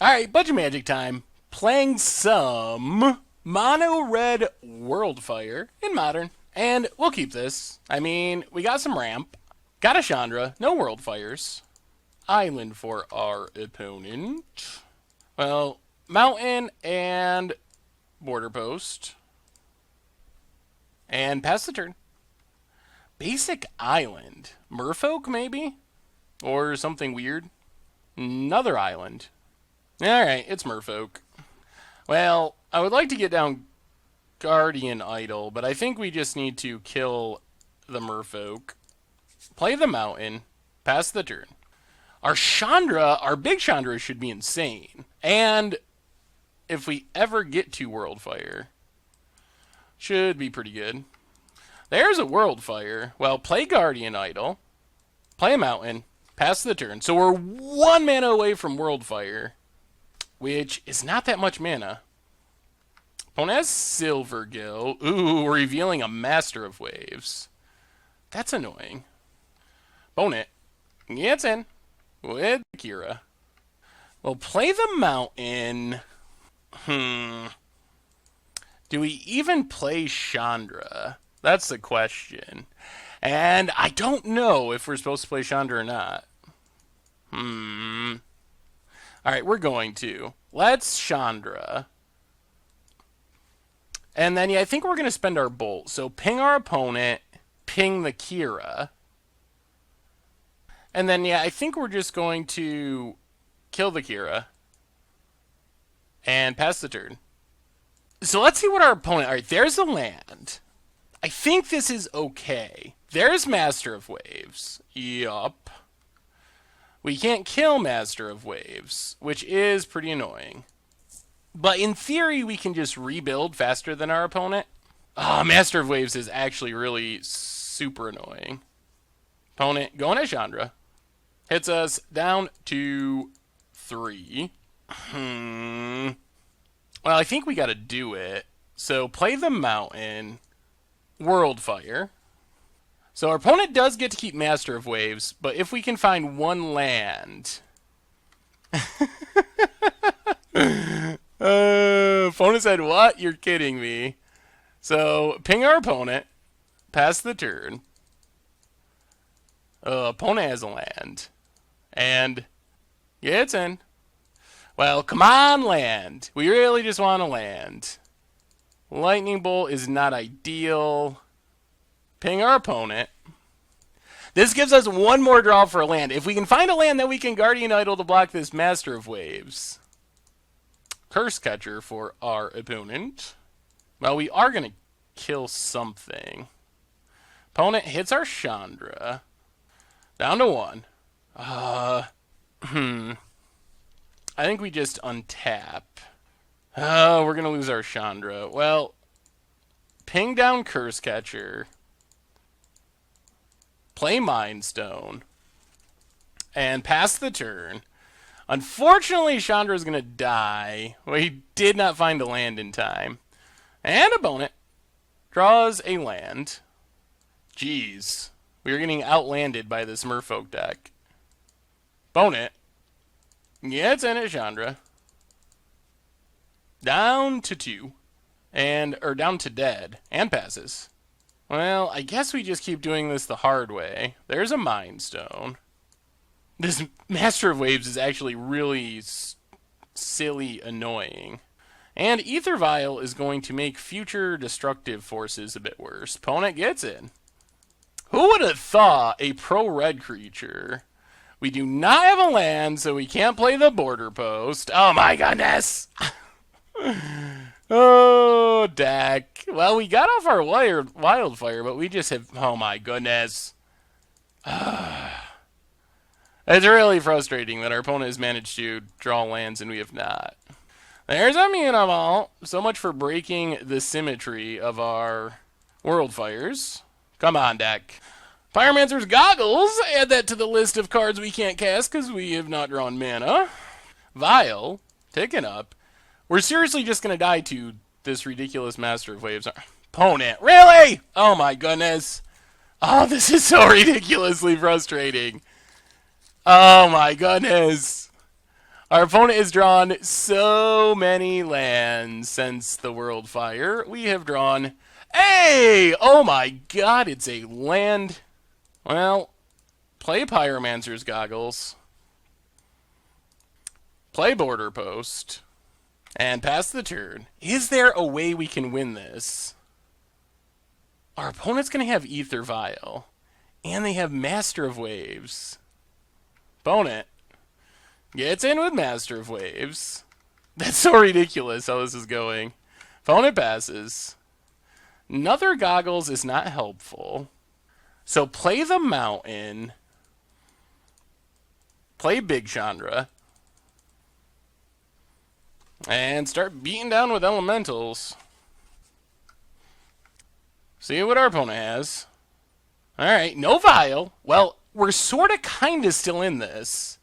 Alright, bunch of magic time. Playing some mono red Wildfire in modern. And we'll keep this. I mean, we got some ramp, got a Chandra, no Wildfires. Island for our opponent. Well, mountain and border post. And pass the turn. Basic island. Merfolk, maybe? Or something weird? Another island. Alright, it's Merfolk. Well, I would like to get down Guardian Idol, but I think we just need to kill the Merfolk. Play the mountain. Pass the turn. Our Chandra, our big Chandra should be insane. And if we ever get to Wildfire, should be pretty good. There's a Wildfire. Well, play Guardian Idol. Play a mountain. Pass the turn. So we're 1 mana away from Wildfire, which is not that much mana. Opponent has Silvergill. Ooh, revealing a Master of Waves. That's annoying. Opponent gets in with Kira. Well, play the mountain. Do we even play Chandra? That's the question. And I don't know if we're supposed to play Chandra or not. Alright, we're going to. Let's Chandra. And then, yeah, I think we're going to spend our bolt. So ping our opponent, ping the Kira. And then, yeah, I think we're just going to kill the Kira. And pass the turn. So let's see what our opponent... Alright, there's a land. I think this is okay. There's Master of Waves. Yup. We can't kill Master of Waves, which is pretty annoying. But in theory, we can just rebuild faster than our opponent. Master of Waves is actually really super annoying. Opponent going at Chandra. Hits us down to 3. Well, I think we got to do it. So play the mountain. Wildfire. So our opponent does get to keep Master of Waves, but if we can find one land... opponent said, what? You're kidding me. So, ping our opponent. Pass the turn. Opponent has a land. And, yeah, it's in. Well, come on, land. We really just want to land. Lightning Bolt is not ideal. Ping our opponent. This gives us one more draw for a land. If we can find a land, then we can Guardian Idol to block this Master of Waves. Curse Catcher for our opponent. Well, we are going to kill something. Opponent hits our Chandra. Down to 1. I think we just untap. We're going to lose our Chandra. Well, ping down Curse Catcher. Play Mind Stone. And pass the turn. Unfortunately, Chandra is going to die. We did not find a land in time. And opponent draws a land. Jeez. We are getting outlanded by this Merfolk deck. Opponent gets in at Chandra. Down to 2. Or down to dead. And passes. Well, I guess we just keep doing this the hard way. There's a Mind Stone. This Master of Waves is actually really silly annoying. And Aether Vial is going to make future destructive forces a bit worse. Opponent gets in. Who would have thought a pro-red creature? We do not have a land, so we can't play the border post. Oh my goodness! Oh, deck. Well, we got off our Wildfire, but we just have... Oh my goodness. It's really frustrating that our opponent has managed to draw lands and we have not. There's a Mutavault. So much for breaking the symmetry of our Wildfires. Come on, deck. Pyromancer's Goggles. Add that to the list of cards we can't cast because we have not drawn mana. Vial. Taken up. We're seriously just going to die to this ridiculous Master of Waves. Opponent. Really? Oh my goodness. Oh, this is so ridiculously frustrating. Oh my goodness. Our opponent has drawn so many lands since the Wildfire. We have drawn... Hey! Oh my god, it's a land. Well, play Pyromancer's Goggles. Play Border Post. And pass the turn. Is there a way we can win this? Our opponent's going to have Aether Vial. And they have Master of Waves. Opponent gets in with Master of Waves. That's so ridiculous how this is going. Opponent passes. Another Goggles is not helpful. So play the Mountain. Play Big Chandra. And start beating down with Elementals. See what our opponent has. Alright, no Vial. Well, we're sort of kind of still in this.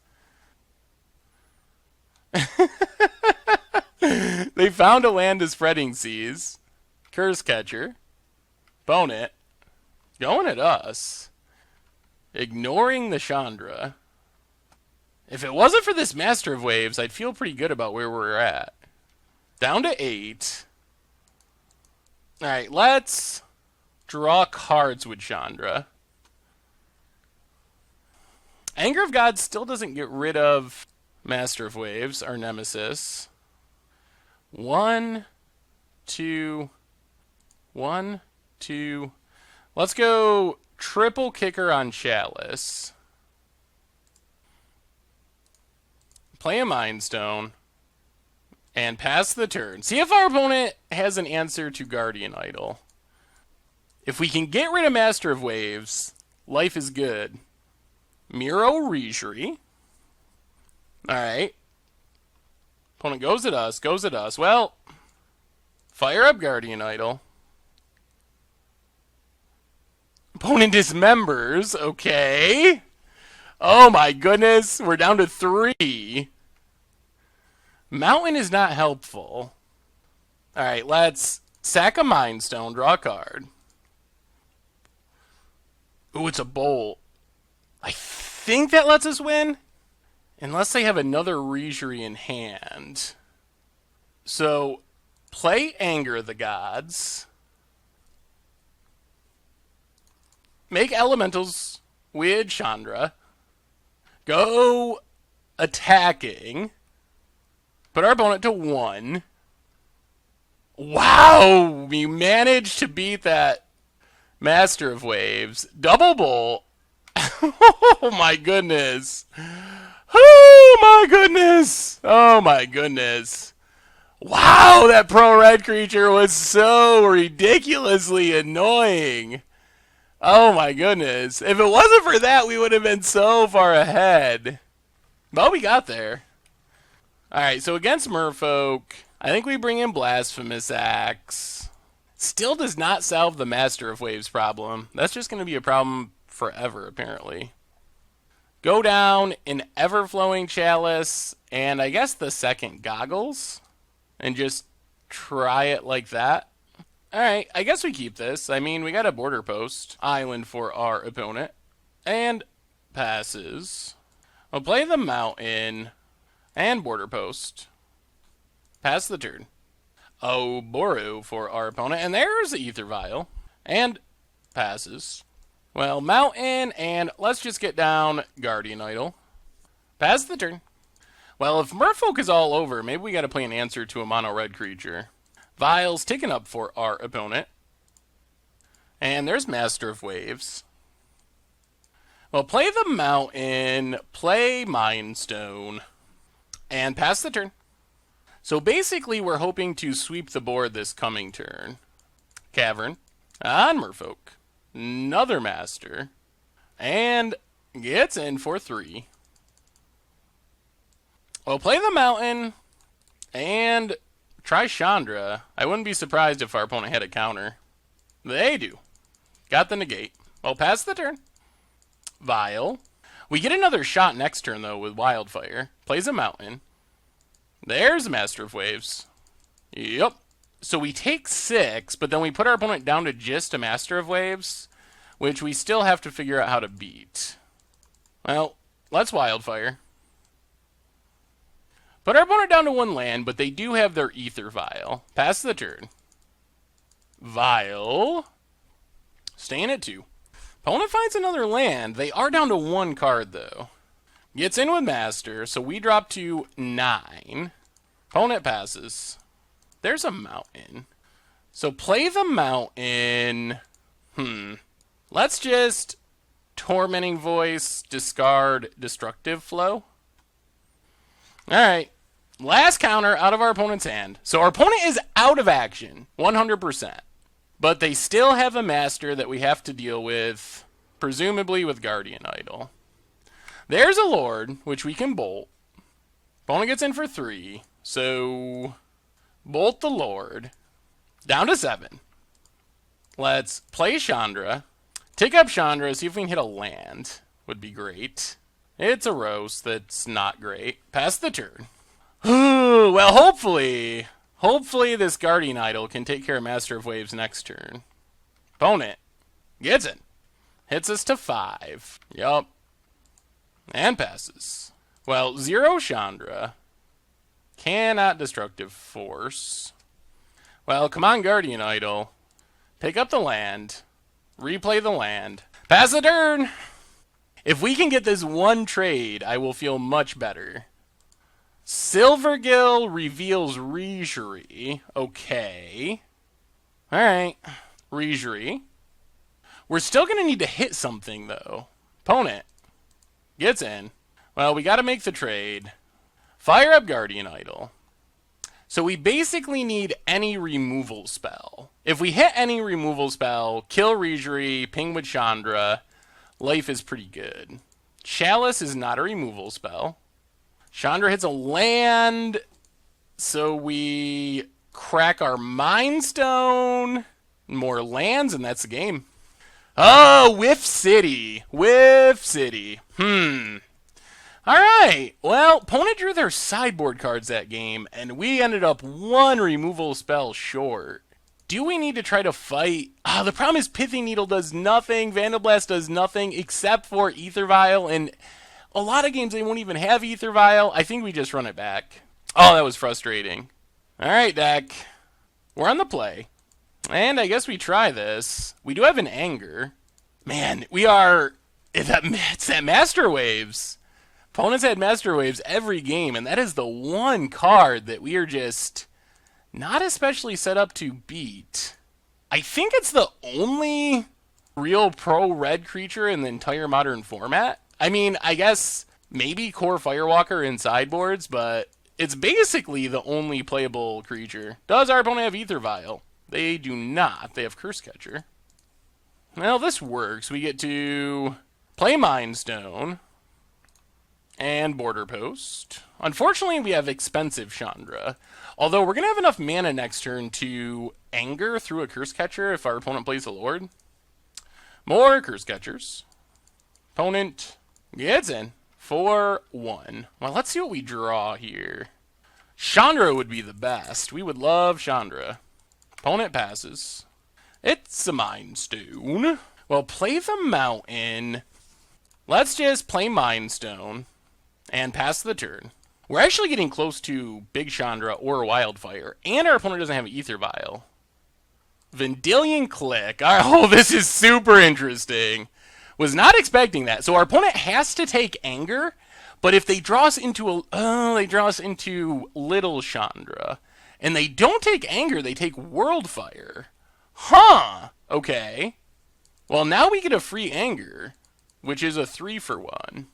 They found a land of Spreading Seas. Curse Catcher. Opponent. Going at us. Ignoring the Chandra. If it wasn't for this Master of Waves, I'd feel pretty good about where we're at. Down to 8. Alright, let's draw cards with Chandra. Anger of God still doesn't get rid of Master of Waves, our nemesis. 1, 2, 1, 2. Let's go triple kicker on Chalice. Play a Mind Stone. And pass the turn. See if our opponent has an answer to Guardian Idol. If we can get rid of Master of Waves, life is good. Miro Regery. Alright. Opponent goes at us, goes at us. Well, fire up Guardian Idol. Opponent dismembers. Okay. Oh my goodness. We're down to 3. Mountain is not helpful. Alright, let's sack a Mind Stone, draw a card. Ooh, it's a Bolt. I think that lets us win. Unless they have another Regery in hand. So, play Anger of the Gods. Make Elementals with Chandra. Go attacking. Put our opponent to 1. Wow! We managed to beat that Master of Waves. Double Bolt. Oh my goodness. Oh my goodness. Oh my goodness. Wow, that pro red creature was so ridiculously annoying. Oh my goodness. If it wasn't for that, we would have been so far ahead. But we got there. Alright, so against Merfolk, I think we bring in Blasphemous Axe. Still does not solve the Master of Waves problem. That's just going to be a problem forever, apparently. Go down in Everflowing Chalice, and I guess the second Goggles, and just try it like that. Alright, I guess we keep this. I mean, we got a Border Post island for our opponent, and passes. We'll play the Mountain and Border Post. Pass the turn. Oh, Boru for our opponent, and there's the Aether Vial, and passes. Well, Mountain, and let's just get down Guardian Idol. Pass the turn. Well, if Merfolk is all over, maybe we gotta play an answer to a mono-red creature. Vial's taken up for our opponent. And there's Master of Waves. Well, play the Mountain, play Mind Stone, and pass the turn. So basically, we're hoping to sweep the board this coming turn. Cavern on Merfolk. Another Master. And gets in for 3. Well, play the Mountain and try Chandra. I wouldn't be surprised if our opponent had a counter. They do. Got the negate. Well, pass the turn. Vial. We get another shot next turn, though, with Wildfire. Plays a Mountain. There's a Master of Waves. Yep. So we take 6, but then we put our opponent down to just a Master of Waves, which we still have to figure out how to beat. Well, let's Wildfire. Put our opponent down to 1 land, but they do have their Aether Vial. Pass the turn. Vial. Staying at 2. Opponent finds another land. They are down to 1 card, though. Gets in with Master, so we drop to 9. Opponent passes. There's a mountain. So play the mountain. Let's just Tormenting Voice, discard Destructive Flow. Alright. Last counter out of our opponent's hand. So our opponent is out of action, 100%. But they still have a Master that we have to deal with, presumably with Guardian Idol. There's a Lord, which we can bolt. Opponent gets in for 3. So, bolt the Lord. Down to 7. Let's play Chandra. Take up Chandra, see if we can hit a land. Would be great. It's a roast that's not great. Pass the turn. Well, hopefully this Guardian Idol can take care of Master of Waves next turn. Opponent gets it. Hits us to 5. Yup. And passes. Well, 0 Chandra. Cannot Destructive Force. Well, come on, Guardian Idol. Pick up the land. Replay the land. Pass the turn! If we can get this 1 trade, I will feel much better. Silvergill reveals Regerie. Okay. Alright. Regerie. We're still going to need to hit something, though. Opponent gets in. Well, we got to make the trade. Fire up Guardian Idol. So we basically need any removal spell. If we hit any removal spell, kill Regerie, ping with Chandra, life is pretty good. Chalice is not a removal spell. Chandra hits a land, so we crack our Mind Stone, more lands, and that's the game. Oh, Whiff City. Whiff City. Alright, well, opponent drew their sideboard cards that game, and we ended up 1 removal spell short. Do we need to try to fight? The problem is Pithy Needle does nothing, Vandalblast does nothing, except for Aether Vial, and a lot of games they won't even have Aether Vial. I think we just run it back. Oh, that was frustrating. Alright, deck. We're on the play. And I guess we try this. We do have an Anger. Man, we are... It's that Master Waves. Opponents had Master Waves every game, and that is the 1 card that we are just not especially set up to beat. I think it's the only real pro-red creature in the entire Modern format. I mean, I guess maybe Core Firewalker in sideboards, but it's basically the only playable creature. Does our opponent have Aether Vial? They do not. They have Curse Catcher. Well, this works. We get to play Mind Stone. And Border Post. Unfortunately, we have expensive Chandra. Although, we're going to have enough mana next turn to Anger through a Curse Catcher if our opponent plays a Lord. More Curse Catchers. Opponent gets in. 4-1. Well, let's see what we draw here. Chandra would be the best. We would love Chandra. Opponent passes. It's a Mind Stone. Well, play the Mountain. Let's just play Mind Stone. And pass the turn. We're actually getting close to Big Chandra or Wildfire. And our opponent doesn't have an Aether Vial. Vendilion Click. Oh, this is super interesting. Was not expecting that. So our opponent has to take Anger. But if they draw us into Little Chandra. And they don't take Anger, they take Wildfire. Huh. Okay. Well, now we get a free Anger. Which is a 3-for-1.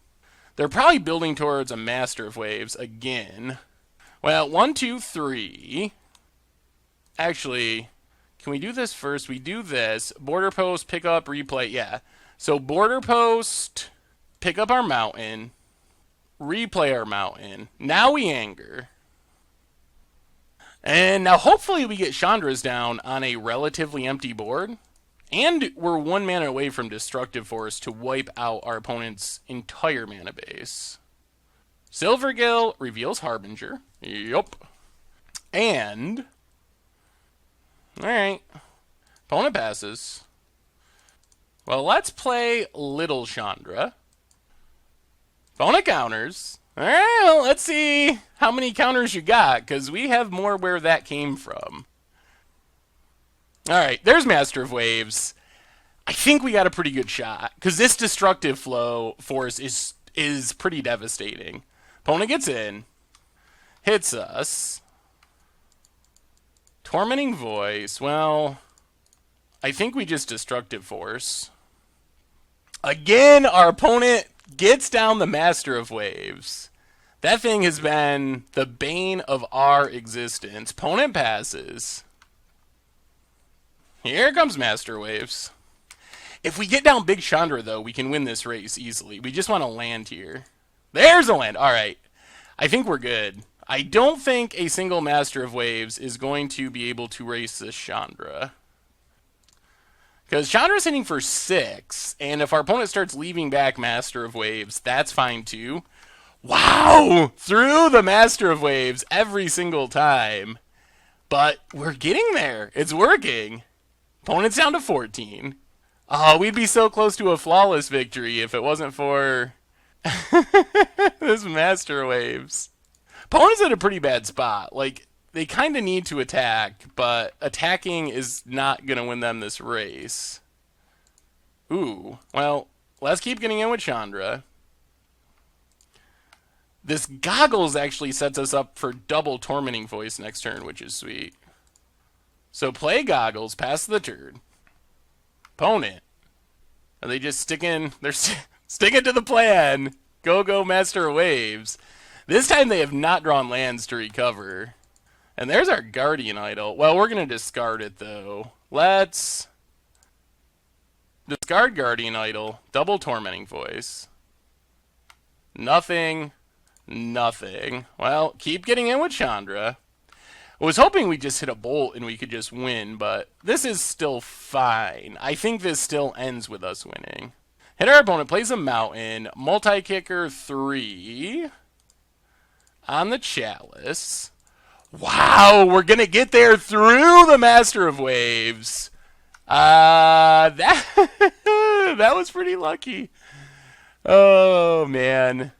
They're probably building towards a Master of Waves again. Well, 1, 2, 3. Actually, can we do this first? We do this. Border Post, pick up, replay. Yeah. So Border Post, pick up our Mountain. Replay our Mountain. Now we Anger. And now hopefully we get Chandra's down on a relatively empty board. And we're 1 mana away from Destructive Force to wipe out our opponent's entire mana base. Silvergill reveals Harbinger. Yup. And... Alright. Opponent passes. Well, let's play Little Chandra. Opponent counters. All right, well, let's see how many counters you got, because we have more where that came from. All right, there's Master of Waves. I think we got a pretty good shot, because this destructive flow force is pretty devastating. Opponent gets in, hits us. Tormenting Voice. Well, I think we just destructive force. Again, our opponent gets down the Master of Waves. That thing has been the bane of our existence. Opponent passes. Here comes Master Waves. If we get down Big Chandra, though, we can win this race easily. We just want to land here. There's a land. All right. I think we're good. I don't think a single Master of Waves is going to be able to race this Chandra. Because Chandra's hitting for 6, and if our opponent starts leaving back Master of Waves, that's fine too. Wow! Through the Master of Waves every single time. But we're getting there. It's working. Opponent's down to 14. Oh, we'd be so close to a flawless victory if it wasn't for this Master of Waves. Opponent's in a pretty bad spot. Like, they kind of need to attack, but attacking is not going to win them this race. Ooh, well, let's keep getting in with Chandra. This Goggles actually sets us up for double Tormenting Voice next turn, which is sweet. So play Goggles, pass the turn. Opponent. Are they just sticking? They're sticking to the plan. Go Master of Waves. This time they have not drawn lands to recover. And there's our Guardian Idol. Well, we're going to discard it, though. Let's discard Guardian Idol. Double Tormenting Voice. Nothing. Nothing. Well, keep getting in with Chandra. I was hoping we just hit a bolt and we could just win, but this is still fine. I think this still ends with us winning. Hit our opponent, plays a Mountain. Multi-kicker 3 on the Chalice. Wow, we're going to get there through the Master of Waves. That was pretty lucky. Oh, man.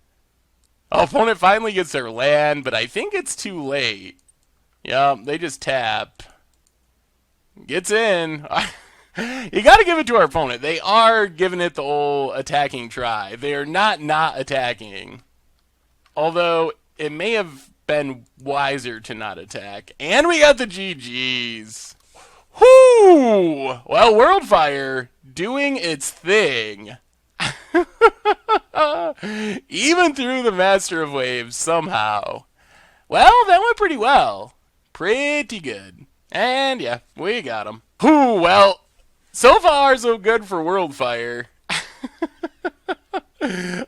Opponent finally gets their land, but I think it's too late. Yup, they just tap. Gets in. You got to give it to our opponent. They are giving it the old attacking try. They are not attacking. Although, it may have been wiser to not attack. And we got the GGs. Whoo! Well, Wildfire doing its thing. Even through the Master of Waves somehow. Well, that went pretty well. Pretty good. And yeah, we got him. Whoo, well, so far so good for Wildfire.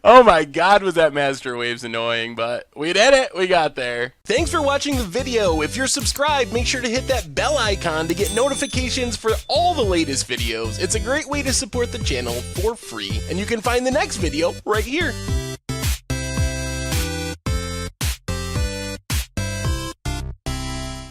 Oh my god, was that Master Waves annoying, but we did it, we got there. Thanks for watching the video. If you're subscribed, make sure to hit that bell icon to get notifications for all the latest videos. It's a great way to support the channel for free, and you can find the next video right here.